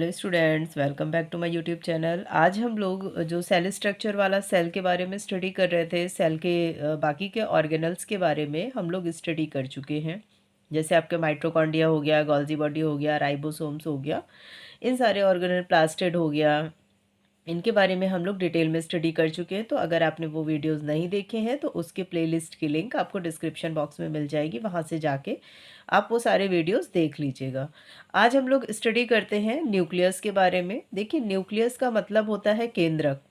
Hello students, welcome back to my YouTube channel. आज हम लोग जो सेल स्ट्रक्चर वाला सेल के बारे में स्टडी कर रहे थे, सेल के बाकी के ऑर्गेनल्स के बारे में हम लोग स्टडी कर चुके हैं। जैसे आपके माइटोकॉन्ड्रिया हो गया, गोल्जी बॉडी हो गया, राइबोसोम्स हो गया, इन सारे ऑर्गेनल, प्लास्टिड हो गया, इनके बारे में हम लोग डिटेल में स्टडी कर चुके हैं। तो अगर आपने वो वीडियोस नहीं देखे हैं तो उसके प्लेलिस्ट की लिंक आपको डिस्क्रिप्शन बॉक्स में मिल जाएगी, वहाँ से जाके आप वो सारे वीडियोस देख लीजिएगा। आज हम लोग स्टडी करते हैं न्यूक्लियस के बारे में। देखिए, न्यूक्लियस का मतलब होता है केंद्रक।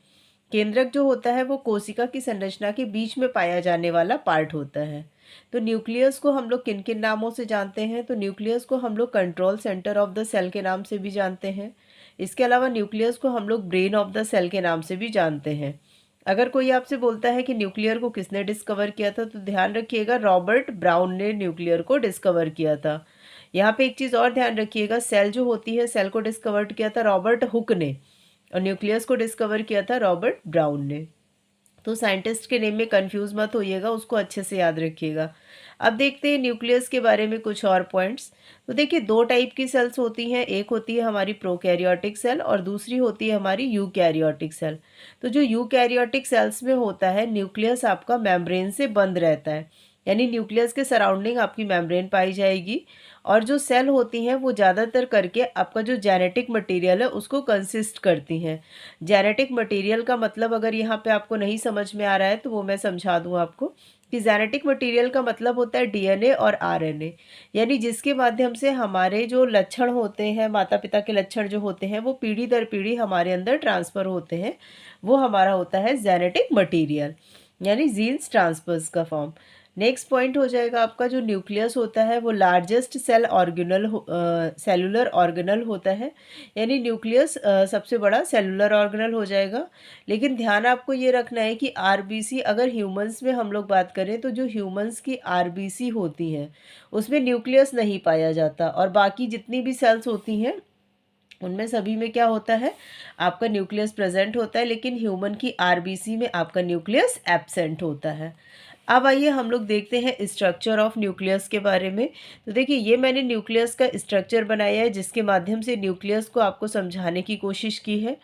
केंद्रक जो होता है वो कोशिका की संरचना के बीच में पाया जाने वाला पार्ट होता है। तो न्यूक्लियस को हम लोग किन किन नामों से जानते हैं? तो न्यूक्लियस को हम लोग control centre of the cell के नाम से भी जानते हैं। इसके अलावा न्यूक्लियस को हम लोग ब्रेन ऑफ द सेल के नाम से भी जानते हैं। अगर कोई आपसे बोलता है कि न्यूक्लियर को किसने डिस्कवर किया था, तो ध्यान रखिएगा, रॉबर्ट ब्राउन ने न्यूक्लियर को डिस्कवर किया था। यहाँ पे एक चीज़ और ध्यान रखिएगा, सेल जो होती है, सेल को डिस्कवर किया था रॉबर्ट हुक ने, और न्यूक्लियस को डिस्कवर किया था रॉबर्ट ब्राउन ने। तो साइंटिस्ट के नेम में कंफ्यूज मत होइएगा, उसको अच्छे से याद रखिएगा। अब देखते हैं न्यूक्लियस के बारे में कुछ और पॉइंट्स। तो देखिए, दो टाइप की सेल्स होती हैं, एक होती है हमारी प्रोकैरियोटिक सेल और दूसरी होती है हमारी यूकैरियोटिक सेल। तो जो यूकैरियोटिक सेल्स में होता है, न्यूक्लियस आपका मेम्ब्रेन से बंद रहता है, यानी न्यूक्लियस के सराउंडिंग आपकी मेम्ब्रेन पाई जाएगी। और जो सेल होती हैं वो ज़्यादातर करके आपका जो जेनेटिक मटेरियल है उसको कंसिस्ट करती हैं। जेनेटिक मटेरियल का मतलब अगर यहाँ पे आपको नहीं समझ में आ रहा है तो वो मैं समझा दूँ आपको कि जेनेटिक मटेरियल का मतलब होता है डीएनए और आरएनए, यानी जिसके माध्यम से हमारे जो लक्षण होते हैं, माता पिता के लक्षण जो होते हैं, वो पीढ़ी दर पीढ़ी हमारे अंदर ट्रांसफ़र होते हैं। वो हमारा होता है जेनेटिक मटेरियल, यानी जीन्स ट्रांसफर्स का फॉर्म। नेक्स्ट पॉइंट हो जाएगा आपका, जो न्यूक्लियस होता है वो largest cell organelle cellular organelle होता है, यानी न्यूक्लियस सबसे बड़ा सेलुलर ऑर्गेनल हो जाएगा। लेकिन ध्यान आपको ये रखना है कि आरबीसी, अगर ह्यूमंस में हम लोग बात करें तो जो ह्यूमंस की आरबीसी होती हैं उसमें न्यूक्लियस नहीं पाया जाता, और बाकी जितनी भी सेल्स होती हैं उनमें सभी में क्या होता है, आपका न्यूक्लियस प्रेजेंट होता है, लेकिन ह्यूमन की आरबीसी में आपका न्यूक्लियस एब्सेंट होता है। अब आइए हम लोग देखते हैं स्ट्रक्चर ऑफ न्यूक्लियस के बारे में। तो देखिए, ये मैंने न्यूक्लियस का स्ट्रक्चर बनाया है जिसके माध्यम से न्यूक्लियस को आपको समझाने की कोशिश की है।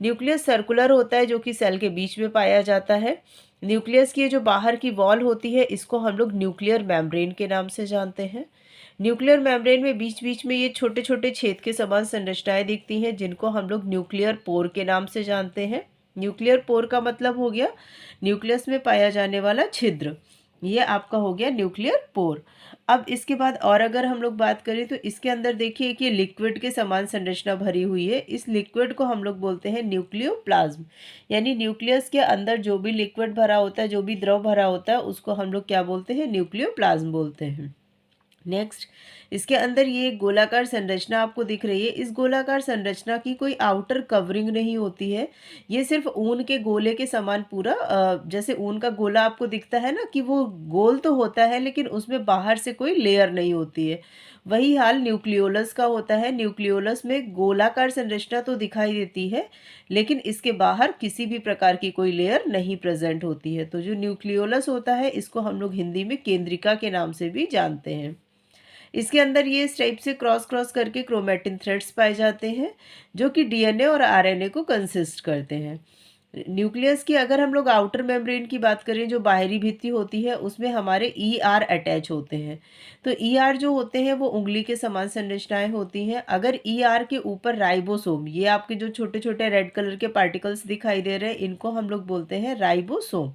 न्यूक्लियस सर्कुलर होता है जो कि सेल के बीच में पाया जाता है। न्यूक्लियस की जो बाहर की वॉल होती है इसको हम लोग न्यूक्लियर मेम्ब्रेन के नाम से जानते हैं। न्यूक्लियर मेम्ब्रेन में बीच बीच में ये छोटे छोटे छेद के समान संरचनाएं दिखती हैं जिनको हम लोग न्यूक्लियर पोर के नाम से जानते हैं। न्यूक्लियर पोर का मतलब हो गया न्यूक्लियस में पाया जाने वाला छिद्र, ये आपका हो गया न्यूक्लियर पोर। अब इसके बाद और अगर हम लोग बात करें तो इसके अंदर देखिए कि लिक्विड के समान संरचना भरी हुई है। इस लिक्विड को हम लोग बोलते हैं न्यूक्लियोप्लाज्म, यानी न्यूक्लियस के अंदर जो भी लिक्विड भरा होता है, जो भी द्रव भरा होता है, उसको हम लोग क्या बोलते हैं, न्यूक्लियोप्लाज्म बोलते हैं। नेक्स्ट, इसके अंदर ये एक गोलाकार संरचना आपको दिख रही है। इस गोलाकार संरचना की कोई आउटर कवरिंग नहीं होती है, ये सिर्फ ऊन के गोले के समान पूरा, जैसे ऊन का गोला आपको दिखता है ना कि वो गोल तो होता है लेकिन उसमें बाहर से कोई लेयर नहीं होती है, वही हाल न्यूक्लियोलस का होता है। न्यूक्लियोलस में गोलाकार संरचना तो दिखाई देती है लेकिन इसके बाहर किसी भी प्रकार की कोई लेयर नहीं प्रेजेंट होती है। तो जो न्यूक्लियोलस होता है इसको हम लोग हिंदी में केंद्रिका के नाम से भी जानते हैं। इसके अंदर ये इस टाइप से क्रॉस क्रॉस करके क्रोमेटिन थ्रेड्स पाए जाते हैं जो कि डीएनए और आरएनए को कंसिस्ट करते हैं। न्यूक्लियस की अगर हम लोग आउटर मेम्ब्रेन की बात करें, जो बाहरी भित्ति होती है, उसमें हमारे ईआर अटैच होते हैं। तो ईआर जो होते हैं वो उंगली के समान संरचनाएं होती हैं। अगर ईआर के ऊपर राइबोसोम, ये आपके जो छोटे छोटे रेड कलर के पार्टिकल्स दिखाई दे रहे हैं, इनको हम लोग बोलते हैं राइबोसोम।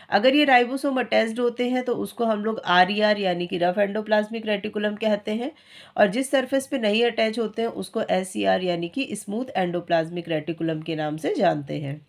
अगर ये राइबोसोम अटैच्ड होते हैं तो उसको हम लोग आरईआर यानी कि रफ एंडोप्लाज्मिक रेटिकुलम कहते हैं, और जिस सरफेस पे नहीं अटैच होते हैं उसको एसईआर यानी कि स्मूथ एंडोप्लाज्मिक रेटिकुलम के नाम से जानते हैं।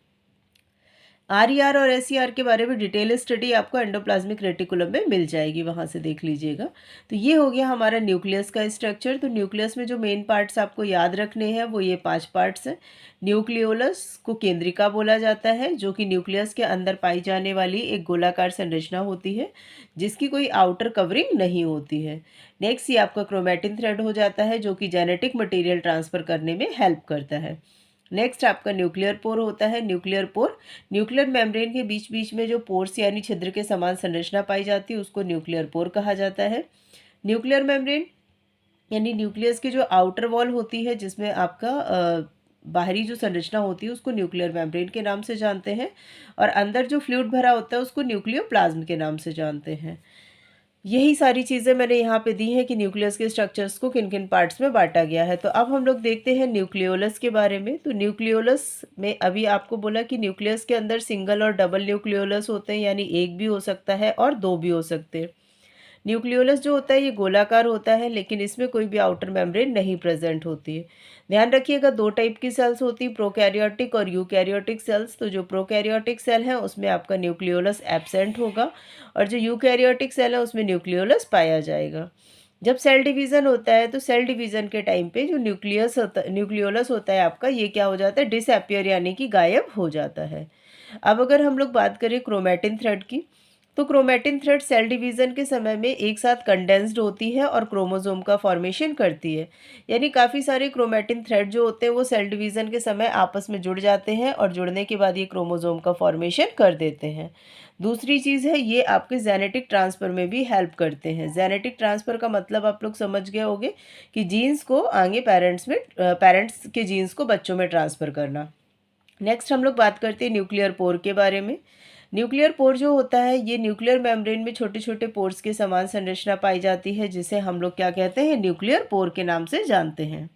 आरईआर और एसईआर के बारे में डिटेल स्टडी आपको एंडोप्लाज्मिक रेटिकुलम में मिल जाएगी, वहाँ से देख लीजिएगा। तो ये हो गया हमारा न्यूक्लियस का स्ट्रक्चर। तो न्यूक्लियस में जो मेन पार्ट्स आपको याद रखने हैं वो ये 5 पार्ट्स हैं। न्यूक्लियोलस को केंद्रिका बोला जाता है, जो कि न्यूक्लियस के अंदर पाई जाने वाली एक गोलाकार संरचना होती है जिसकी कोई आउटर कवरिंग नहीं होती है। नेक्स्ट, ये आपका क्रोमेटिन थ्रेड हो जाता है जो कि जेनेटिक मटीरियल ट्रांसफ़र करने में हेल्प करता है। नेक्स्ट आपका न्यूक्लियर पोर होता है। न्यूक्लियर पोर, न्यूक्लियर मेम्ब्रेन के बीच बीच में जो पोर्स यानी छिद्र के समान संरचना पाई जाती है उसको न्यूक्लियर पोर कहा जाता है। न्यूक्लियर मेम्ब्रेन यानी न्यूक्लियस की जो आउटर वॉल होती है जिसमें आपका बाहरी जो संरचना होती है उसको न्यूक्लियर मेम्ब्रेन के नाम से जानते हैं, और अंदर जो फ्लूइड भरा होता है उसको न्यूक्लियोप्लाज्म के नाम से जानते हैं। यही सारी चीज़ें मैंने यहाँ पे दी हैं कि न्यूक्लियस के स्ट्रक्चर्स को किन किन पार्ट्स में बांटा गया है। तो अब हम लोग देखते हैं न्यूक्लियोलस के बारे में। तो न्यूक्लियोलस में अभी आपको बोला कि न्यूक्लियस के अंदर सिंगल और डबल न्यूक्लियोलस होते हैं, यानी एक भी हो सकता है और दो भी हो सकते हैं। न्यूक्लियोलस जो होता है ये गोलाकार होता है, लेकिन इसमें कोई भी आउटर मेम्ब्रेन नहीं प्रेजेंट होती है। ध्यान रखिएगा, दो टाइप की सेल्स होती है, प्रोकैरियोटिक और यूकैरियोटिक सेल्स। तो जो प्रोकैरियोटिक सेल है उसमें आपका न्यूक्लियोलस एब्सेंट होगा, और जो यूकैरियोटिक सेल है उसमें न्यूक्लियोलस पाया जाएगा। जब सेल डिवीज़न होता है तो सेल डिवीज़न के टाइम पे जो न्यूक्लियोलस होता है आपका, ये क्या हो जाता है, डिसअपियर यानी कि गायब हो जाता है। अब अगर हम लोग बात करें क्रोमैटिन थ्रेड की, तो क्रोमैटिन थ्रेड सेल डिवीज़न के समय में एक साथ कंडेंस्ड होती है और क्रोमोसोम का फॉर्मेशन करती है। यानी काफ़ी सारे क्रोमैटिन थ्रेड जो होते हैं वो सेल डिवीज़न के समय आपस में जुड़ जाते हैं, और जुड़ने के बाद ये क्रोमोसोम का फॉर्मेशन कर देते हैं। दूसरी चीज़ है, ये आपके जेनेटिक ट्रांसफ़र में भी हेल्प करते हैं। जेनेटिक ट्रांसफ़र का मतलब आप लोग समझ गए होंगे कि जीन्स को आगे पेरेंट्स के जीन्स को बच्चों में ट्रांसफ़र करना। नेक्स्ट हम लोग बात करते हैं न्यूक्लियर पोर के बारे में। न्यूक्लियर पोर जो होता है ये न्यूक्लियर मेम्ब्रेन में छोटे छोटे पोर्स के समान संरचना पाई जाती है, जिसे हम लोग क्या कहते हैं, न्यूक्लियर पोर के नाम से जानते हैं।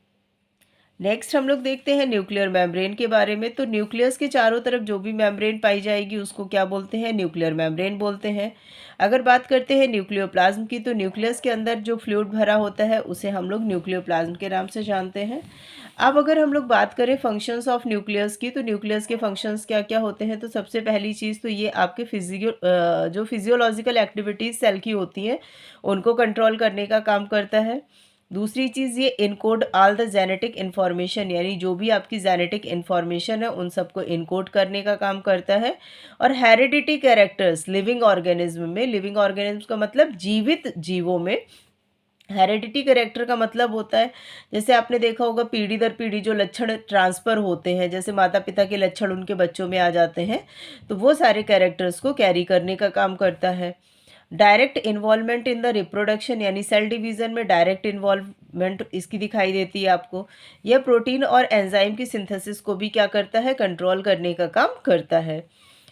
नेक्स्ट हम लोग देखते हैं न्यूक्लियर मेम्ब्रेन के बारे में। तो न्यूक्लियस के चारों तरफ जो भी मेम्ब्रेन पाई जाएगी उसको क्या बोलते हैं, न्यूक्लियर मेम्ब्रेन बोलते हैं। अगर बात करते हैं न्यूक्लियोप्लाज्म की, तो न्यूक्लियस के अंदर जो फ्लूइड भरा होता है उसे हम लोग न्यूक्लियोप्लाज्म के नाम से जानते हैं। अब अगर हम लोग बात करें फंक्शंस ऑफ न्यूक्लियस की, तो न्यूक्लियस के फंक्शंस क्या क्या होते हैं। तो सबसे पहली चीज़ तो ये आपके जो फिजियोलॉजिकल एक्टिविटीज़ सेल की होती हैं उनको कंट्रोल करने का काम करता है। दूसरी चीज़, ये encode all the genetic information, यानी जो भी आपकी जेनेटिक इन्फॉर्मेशन है उन सबको इनकोड करने का काम करता है। और हेरिडिटी कैरेक्टर्स लिविंग ऑर्गेनिज्म में, लिविंग ऑर्गेनिज्म का मतलब जीवित जीवों में, हेरिडिटी कैरेक्टर का मतलब होता है, जैसे आपने देखा होगा पीढ़ी दर पीढ़ी जो लक्षण ट्रांसफ़र होते हैं, जैसे माता पिता के लक्षण उनके बच्चों में आ जाते हैं, तो वो सारे कैरेक्टर्स को कैरी करने का काम करता है। Direct involvement in the reproduction, यानी सेल डिवीज़न में डायरेक्ट इन्वॉल्वमेंट इसकी दिखाई देती है आपको। यह प्रोटीन और एंजाइम की सिंथेसिस को भी क्या करता है, कंट्रोल करने का काम करता है।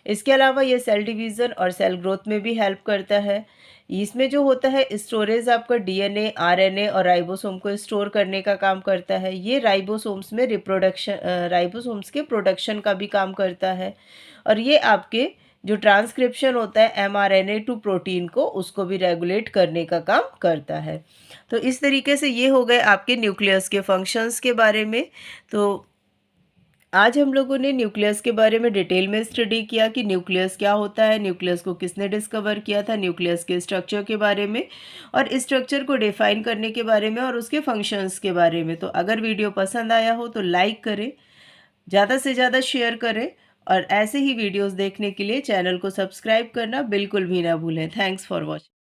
इसके अलावा ये सेल डिवीज़न और सेल ग्रोथ में भी हेल्प करता है। इसमें जो होता है स्टोरेज आपका डीएनए, आरएनए और राइबोसोम को स्टोर करने का काम करता है। ये राइबोसोम्स के प्रोडक्शन का भी काम करता है, और ये आपके जो ट्रांसक्रिप्शन होता है एमआरएनए टू प्रोटीन को, उसको भी रेगुलेट करने का काम करता है। तो इस तरीके से ये हो गए आपके न्यूक्लियस के फंक्शंस के बारे में। तो आज हम लोगों ने न्यूक्लियस के बारे में डिटेल में स्टडी किया कि न्यूक्लियस क्या होता है, न्यूक्लियस को किसने डिस्कवर किया था, न्यूक्लियस के स्ट्रक्चर के बारे में, और स्ट्रक्चर को डिफाइन करने के बारे में, और उसके फंक्शंस के बारे में। तो अगर वीडियो पसंद आया हो तो लाइक करें, ज़्यादा से ज़्यादा शेयर करें, और ऐसे ही वीडियोस देखने के लिए चैनल को सब्सक्राइब करना बिल्कुल भी ना भूलें। Thanks for watching.